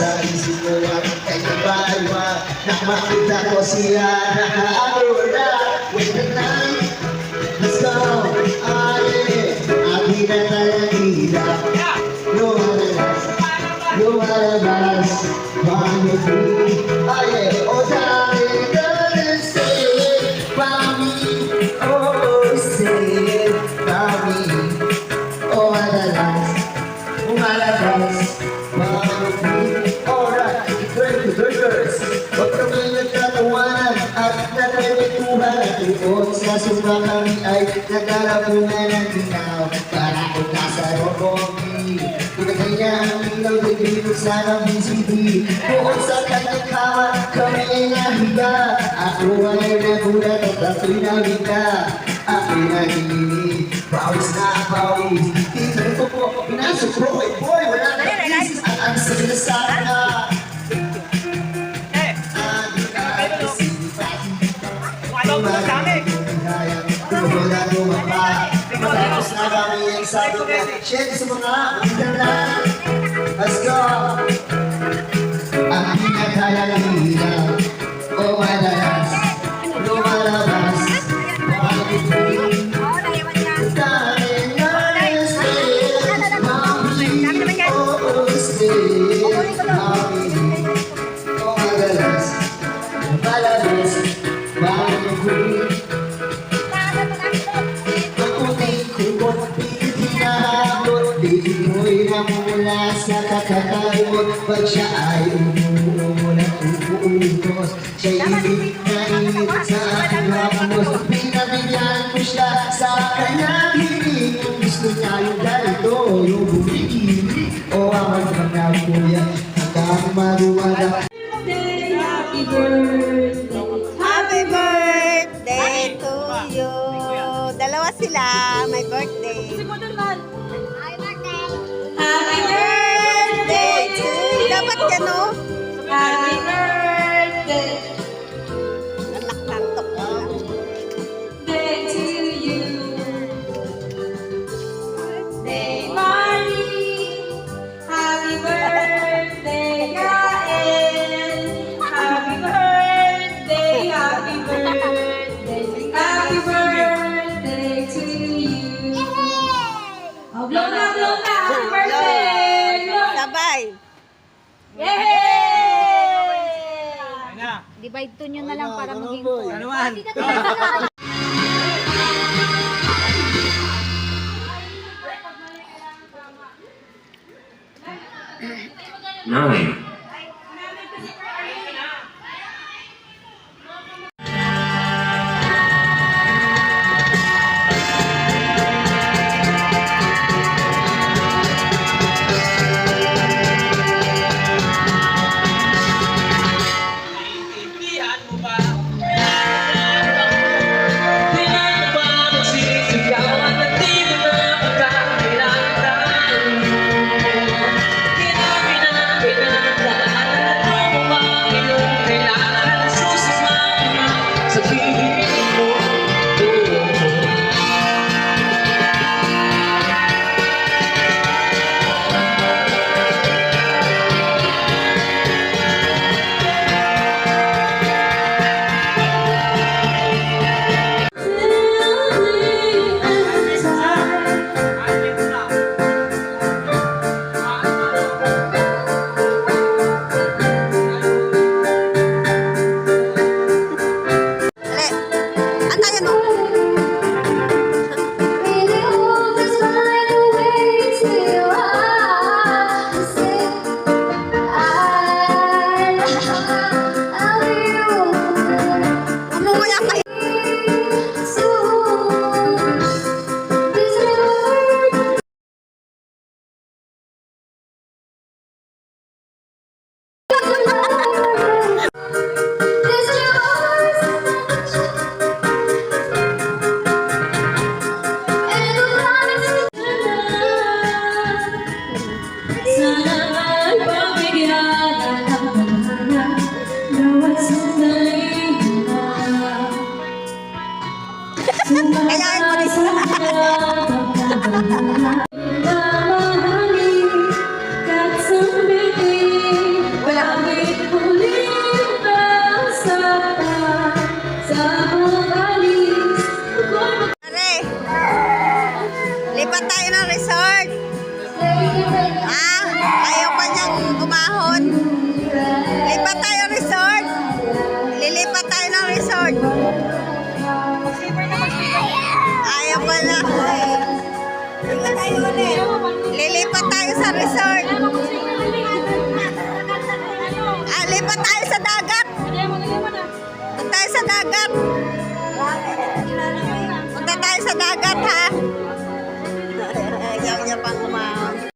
sa isip ko ang kaiba-iba. Na makita ko siya nakaagula. Wait the night, let's go. Aye, akin na talagila. Lumalabas, pangiti. Aye, o darling, darling, say it by me. Oh, say it by me. O malabas, pangiti. Alright, girls, huwag kami nagtatawanan at nagkwentuhan at tungkol sa sumpa kami ay nagkalabunan ng ginaw para kung nasa robogi. Pinagaya ang ilaw, nagrilog sa ng BCD. Doon sa kanyang kama, kami ay nahiga. Ako ay nagulat at ako'y nahiga. Ako'y nahihinig, pawis na pawis. Tingnan ko po, pinasok ko, boy, wala na krisis at ang sinasara na. Matapos na kami ang sabi niya. Share sa mga magandang. Let's go! Ang pinagkaya ng ilaw o madalas lumalabas. Bakit hindi tayo na-stay? Mami, oh, stay. Mami, o madalas lumalabas. Bakit hindi Bibigmoy na mula sa kakakalimot. Pag siya ay umuulan, uuutos. Siya'y ibig na init sa aking ramos. Pinabigyan mo siya sa kanyang hiling. Kung gusto niya yung ganito, yung bumili o ang magpagkaw ko yan hanggang maruwala. Happy birthday! Happy birthday to you! Dalawa sila, may birthday. Happy birthday to you! Dapat gano? Happy birthday! Nalaklantok ko lang. Birthday to you! Birthday Marie! Happy birthday Gael! Happy birthday! Happy birthday! Happy birthday to you! Oh, blow na, blow na! Happy birthday! Sabay! Yay! Divide to nyo na lang para maging 4. Ano man? Nine. Lipat tayo ng resort. Ah, ayaw pa niyang umahon. Lipat tayo resort. Lilipat tayo ng resort. Ayaw pa na. Lipat tayo ulit. Lilipat tayo sa resort. Ah, lipat tayo sa dagat. Punta tayo sa dagat. Punta tayo sa dagat, ha? Ayaw niya pang umahon.